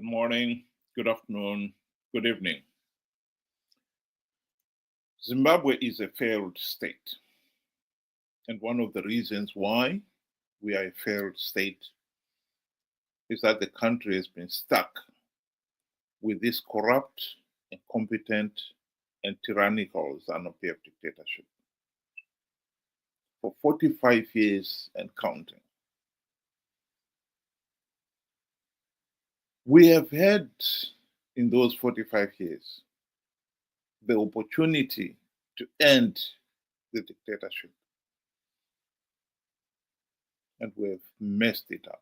morning, good afternoon, good evening. Zimbabwe is a failed state. And one of the reasons why we are a failed state is that the country has been stuck with this corrupt, incompetent, and tyrannical Zanu PF dictatorship for 45 years and counting. We have had, in those 45 years, the opportunity to end the dictatorship. And we have messed it up.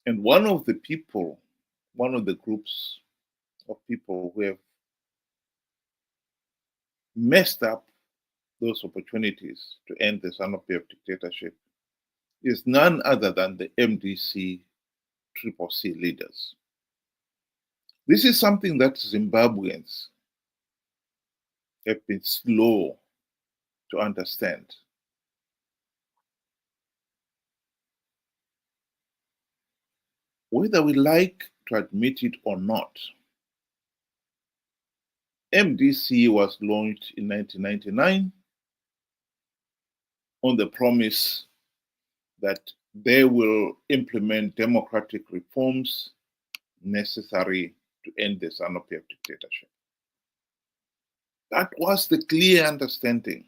And one of the groups of people who have messed up those opportunities to end the Zanu PF dictatorship is none other than the MDC CCC leaders. This is something that Zimbabweans have been slow to understand. Whether we like to admit it or not, MDC was launched in 1999 on the promise that they will implement democratic reforms necessary to end the Zanu PF dictatorship. That was the clear understanding.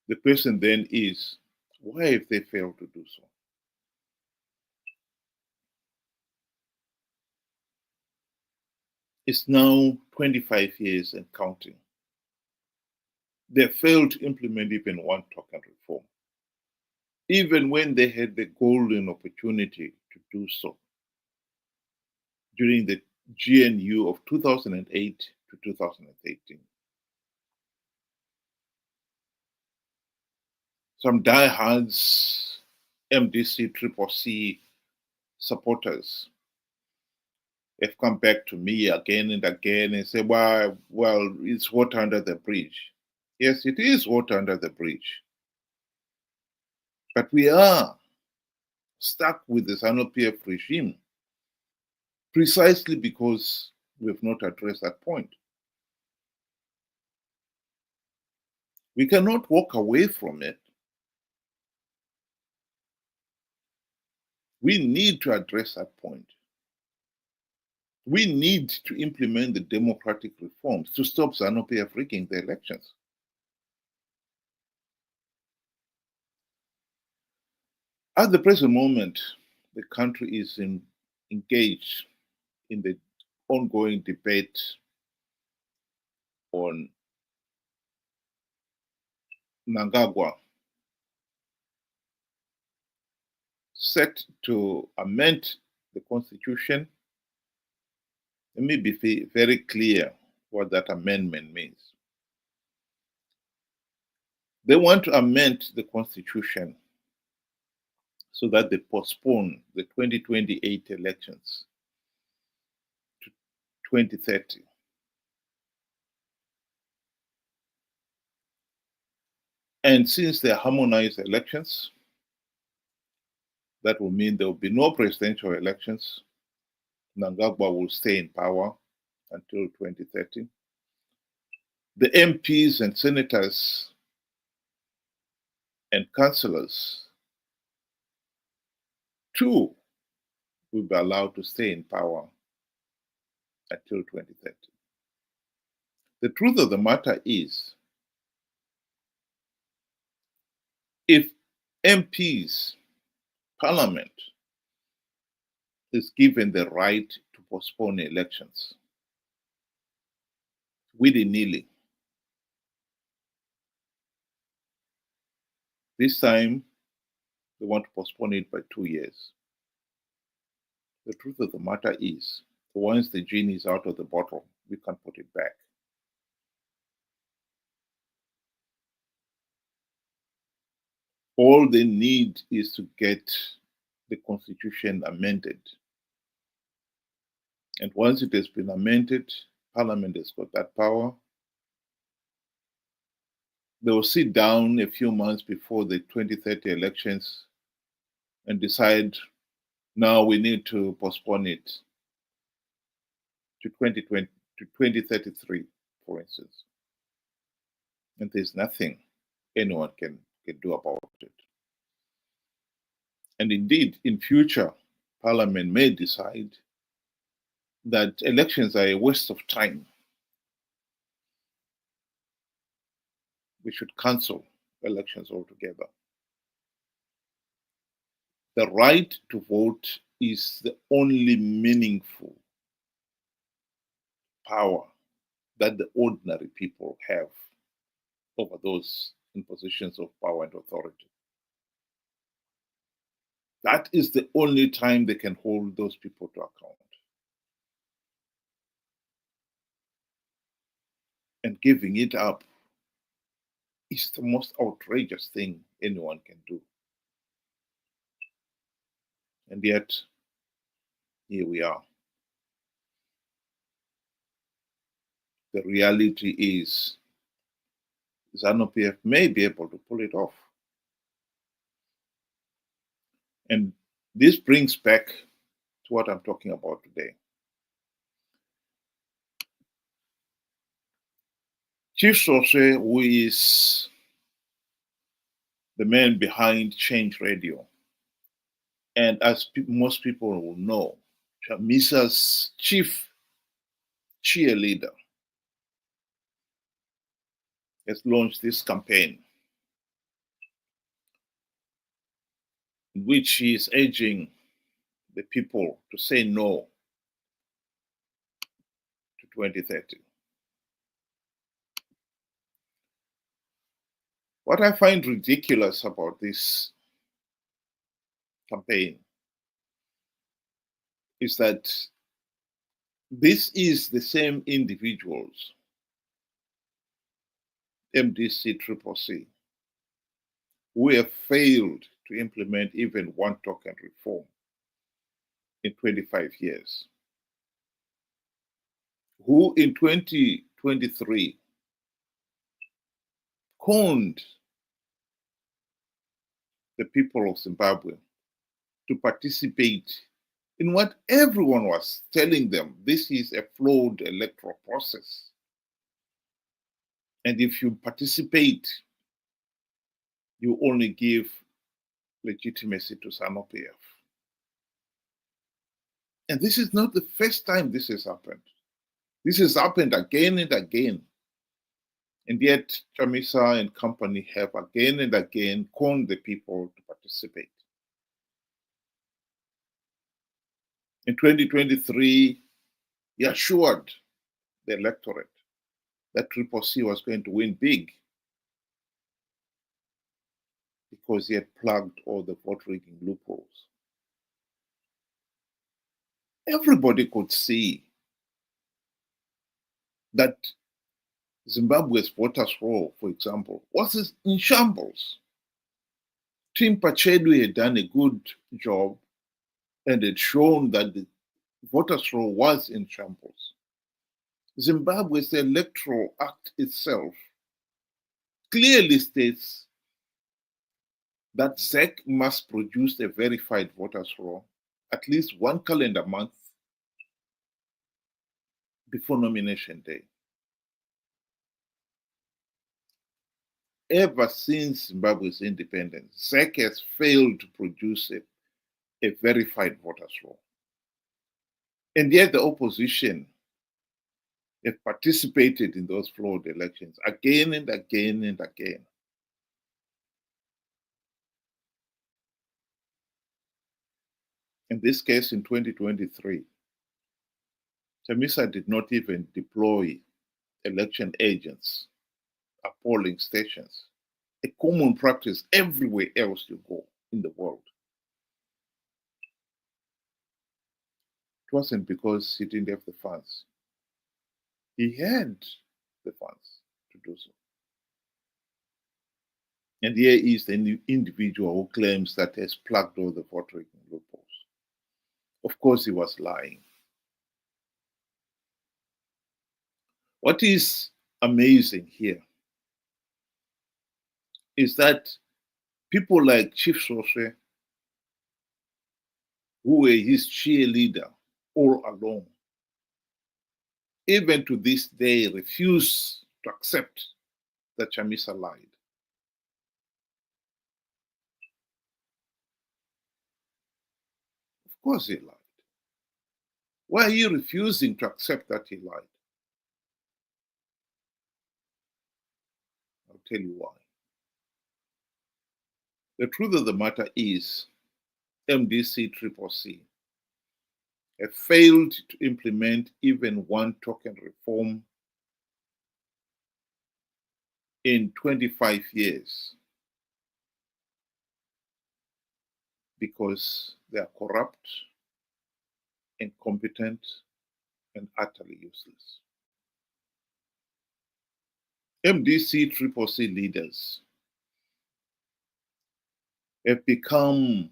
The question then is, why have they failed to do so? It's now 25 years and counting. They failed to implement even one token reform, even when they had the golden opportunity to do so during the GNU of 2008 to 2018. Some diehards MDC CCC supporters have come back to me again and again and say, well, it's water under the bridge. Yes, it is water under the bridge. But we are stuck with the Zanu PF regime precisely because we have not addressed that point. We cannot walk away from it. We need to address that point. We need to implement the democratic reforms to stop Zanu PF rigging the elections. At the present moment, the country is engaged in the ongoing debate on Mnangagwa, set to amend the constitution. Let me be very clear what that amendment means. They want to amend the constitution so that they postpone the 2028 elections to 2030. And since they harmonize elections, that will mean there will be no presidential elections. Mnangagwa will stay in power until 2030. The MPs and senators and councillors too will be allowed to stay in power until 2030. The truth of the matter is, if MPs, Parliament, is given the right to postpone elections willy-nilly, this time they want to postpone it by 2 years. The truth of the matter is, once the genie is out of the bottle, we can't put it back. All they need is to get the constitution amended. And once it has been amended, Parliament has got that power. They will sit down a few months before the 2030 elections and decide now we need to postpone it to 2020 to 2033, for instance. And there's nothing anyone can do about it. And indeed, in future, Parliament may decide that elections are a waste of time. We should cancel elections altogether. The right to vote is the only meaningful power that the ordinary people have over those in positions of power and authority. That is the only time they can hold those people to account. And giving it up is the most outrageous thing anyone can do. And yet, here we are. The reality is, Zanu PF may be able to pull it off. And this brings back to what I'm talking about today. Chief Svosve, who is the man behind Change Radio, and as most people will know, Chamisa's chief cheerleader, has launched this campaign in which he is urging the people to say no to 2030. What I find ridiculous about this campaign is that this is the same individuals, MDC-CCC, who have failed to implement even one token reform in 25 years, who in 2023 conned the people of Zimbabwe to participate in what everyone was telling them. This is a flawed electoral process. And if you participate, you only give legitimacy to Zanu PF. And this is not the first time this has happened. This has happened again and again. And yet, Chamisa and company have again and again conned the people to participate. In 2023, he assured the electorate that CCC was going to win big because he had plugged all the vote rigging loopholes. Everybody could see that Zimbabwe's voters' roll, for example, was in shambles. Tim Pachedwi had done a good job and had shown that the voters' roll was in shambles. Zimbabwe's Electoral Act itself clearly states that ZEC must produce a verified voters' roll at least one calendar month before nomination day. Ever since Zimbabwe's independence, ZEC has failed to produce a verified voters' roll. And yet the opposition have participated in those flawed elections again and again and again. In this case, in 2023, Chamisa did not even deploy election agents at polling stations, a common practice everywhere else you go in the world. It wasn't because he didn't have the funds. He had the funds to do so. And here is the individual who claims that he has plugged all the vote rigging loopholes. Of course, he was lying. What is amazing here is that people like Chief Svosve who were his cheerleader all along, even to this day, refuse to accept that Chamisa lied. Of course he lied. Why are you refusing to accept that he lied? I'll tell you why. The truth of the matter is, MDC-CCC have failed to implement even one token reform in 25 years because they are corrupt, incompetent, and utterly useless. MDC-CCC leaders have become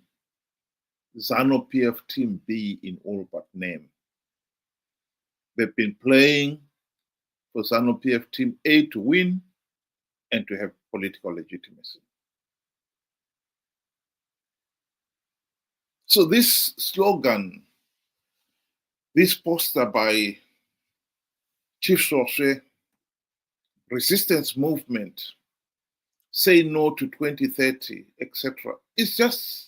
Zanu PF Team B in all but name. They've been playing for Zanu PF Team A to win and to have political legitimacy. So this slogan, this poster by Chief Svosve, resistance movement, say no to 2030, etc., it's just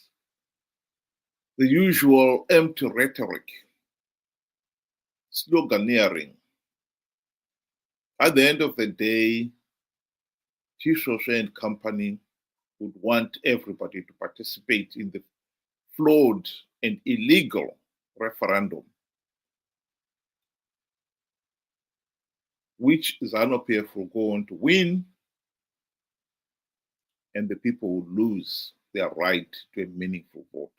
the usual empty rhetoric, sloganeering. At the end of the day, Chief Svosve and company would want everybody to participate in the flawed and illegal referendum, which Zanu PF will go on to win, and the people will lose their right to a meaningful vote.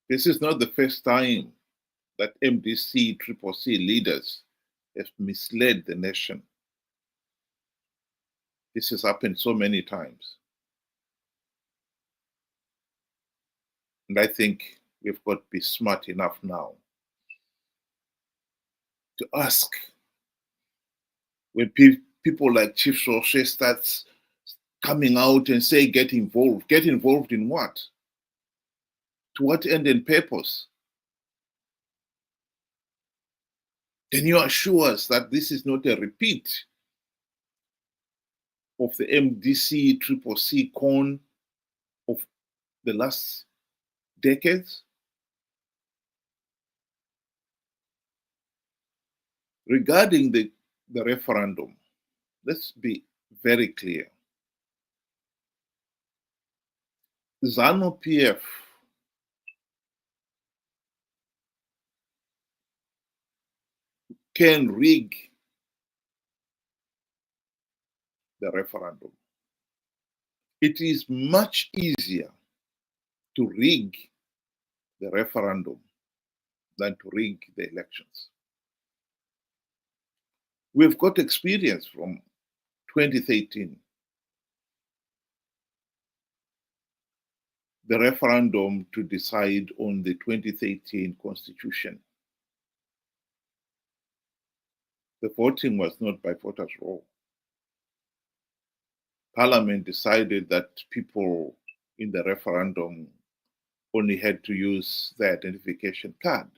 This is not the first time that MDC-CCC leaders have misled the nation. This has happened so many times. And I think we've got to be smart enough now to ask, when people like Chief Svosve starts coming out and say, get involved in what? To what end and purpose? Can you assure us that this is not a repeat of the MDC-CCC con of the last decades? Regarding the referendum, let's be very clear. Zanu PF can rig the referendum. It is much easier to rig the referendum than to rig the elections. We've got experience from 2013. The referendum to decide on the 2013 constitution. The voting was not by voters' roll. Parliament decided that people in the referendum only had to use their identification card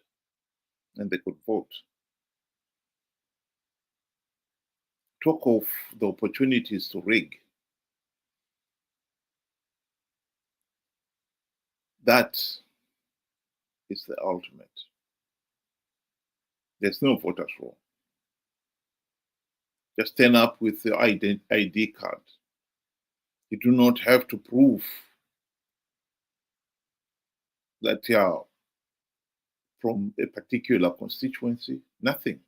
and they could vote. Talk of the opportunities to rig. That is the ultimate. There's no voters' roll. Just turn up with the ID card. You do not have to prove that you are from a particular constituency, nothing.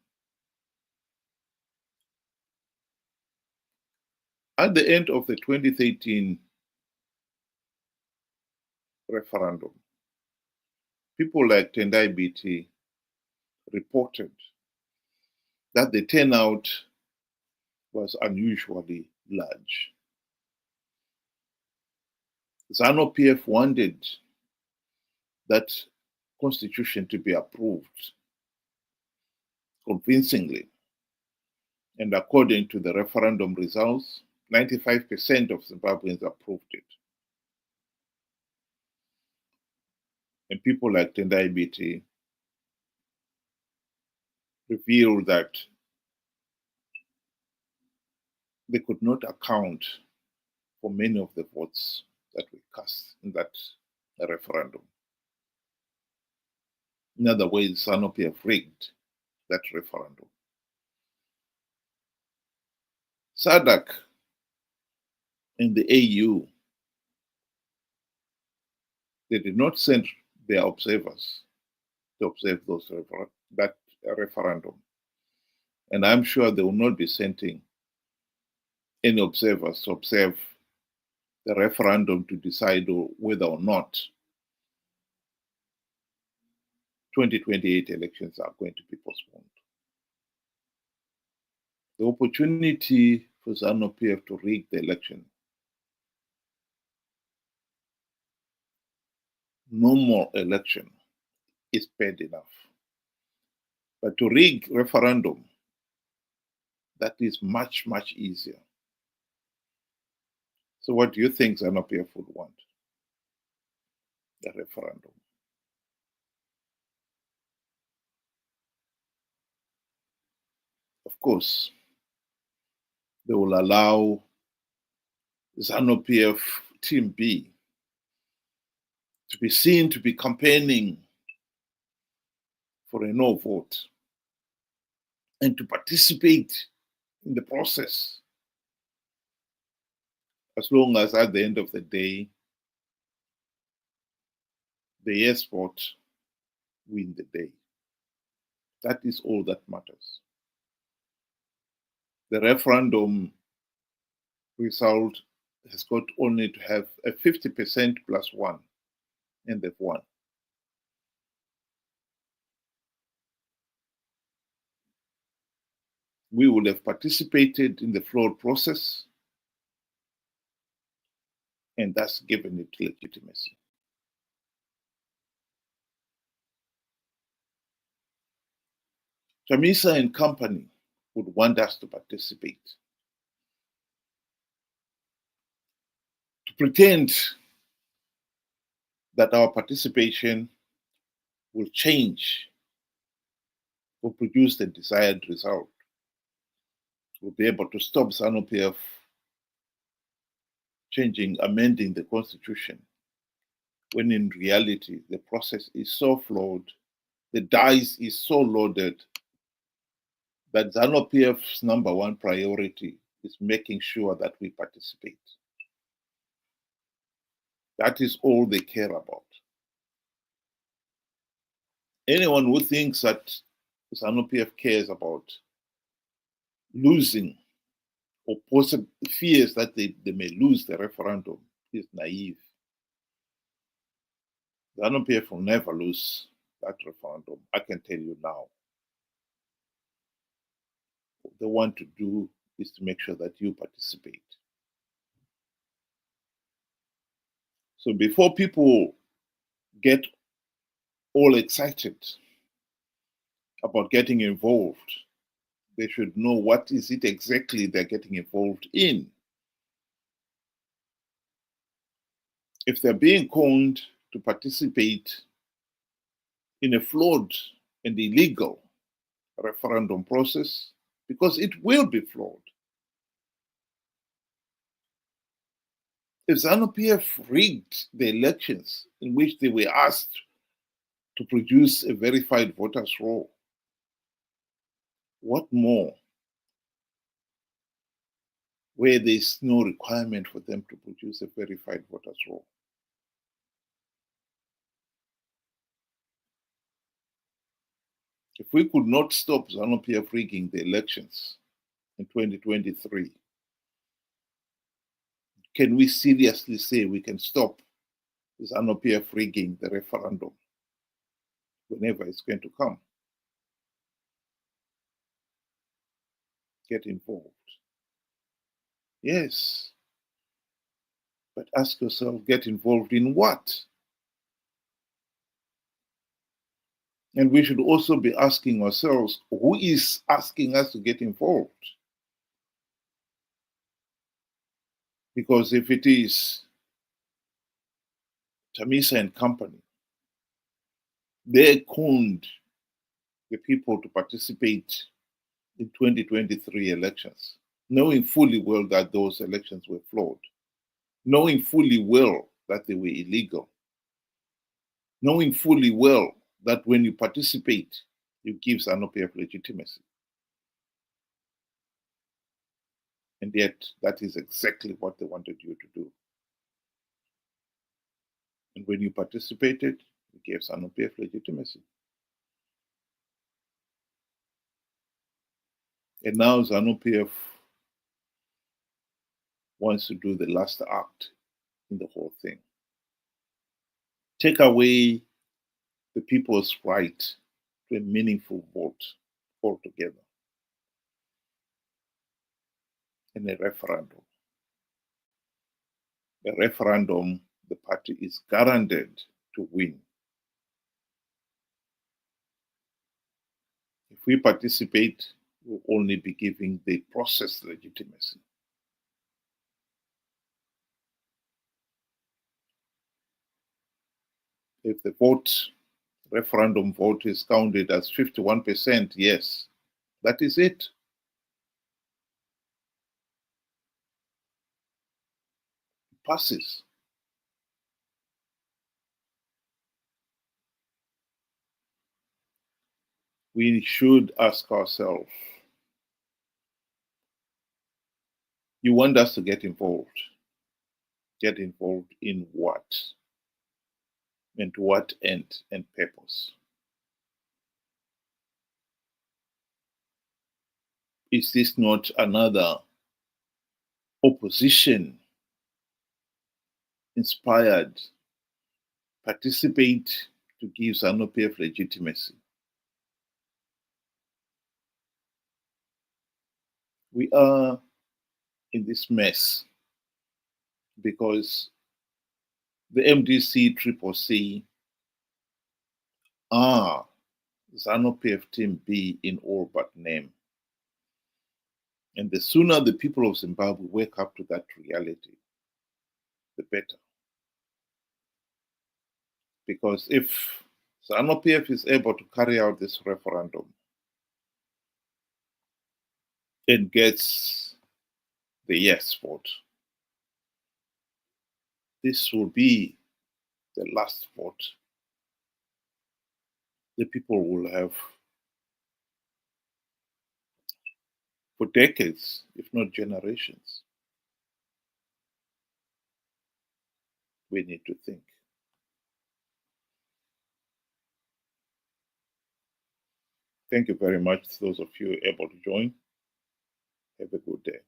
At the end of the 2013 referendum, people like Tendai BT reported that the turnout was unusually large. Zanu PF wanted that constitution to be approved convincingly. And according to the referendum results, 95% of Zimbabweans approved it. And people like Tendai Biti revealed that they could not account for many of the votes that were cast in that referendum. In other words, Zanu PF rigged that referendum. SADC and the AU, they did not send their observers to observe that referendum. And I'm sure they will not be sending any observers to observe the referendum to decide whether or not 2028 elections are going to be postponed. The opportunity for Zanu PF to rig the election, no more election, is bad enough. But to rig referendum, that is much, much easier. So what do you think Zanu PF would want? The referendum. Of course, they will allow Zanu PF Team B to be seen to be campaigning for a no vote and to participate in the process, as long as at the end of the day, the yes vote win the day. That is all that matters. The referendum result has got only to have a 50% plus one, and they've won. We would have participated in the flawed process, and that's given it legitimacy. Chamisa and company would want us to participate, to pretend that our participation will change, will produce the desired result. We'll be able to stop Zanu PF amending the constitution, when in reality the process is so flawed, the dice is so loaded, that Zanu PF's number one priority is making sure that we participate. That is all they care about. Anyone who thinks that Zanu PF cares about losing or possibly fears that they may lose the referendum is naive. Zanu PF will never lose that referendum. I can tell you now. What they want to do is to make sure that you participate. So before people get all excited about getting involved, they should know what is it exactly they're getting involved in. If they're being conned to participate in a flawed and illegal referendum process, because it will be flawed. If Zanu PF rigged the elections in which they were asked to produce a verified voters roll, what more? Where there's no requirement for them to produce a verified voters roll. If we could not stop Zanu PF rigging the elections in 2023, can we seriously say we can stop Zanu PF rigging the referendum whenever it's going to come? Get involved. Yes. But ask yourself, get involved in what? And we should also be asking ourselves, who is asking us to get involved? Because if it is Chamisa and company, They conned the people to participate in 2023 elections, knowing fully well that those elections were flawed, knowing fully well that they were illegal, knowing fully well that when you participate, it gives Zanu PF legitimacy. And yet, that is exactly what they wanted you to do. And when you participated, it gave Zanu PF legitimacy. And now Zanu PF wants to do the last act in the whole thing. Take away the people's right to a meaningful vote altogether in a referendum. A referendum, the party is guaranteed to win. If we participate, we'll only be giving the process legitimacy. If the referendum vote is counted as 51%, yes, that is it. It passes. We should ask ourselves, you want us to get involved? Get involved in what? And to what end and purpose? Is this not another opposition inspired participate to give Zanu PF legitimacy? We are in this mess because the MDC CCC are Zanu PF Team B in all but name. And the sooner the people of Zimbabwe wake up to that reality, the better. Because if Zanu PF is able to carry out this referendum and gets the yes vote, this will be the last vote the people will have for decades, if not generations. We need to think. Thank you very much to those of you able to join. Have a good day.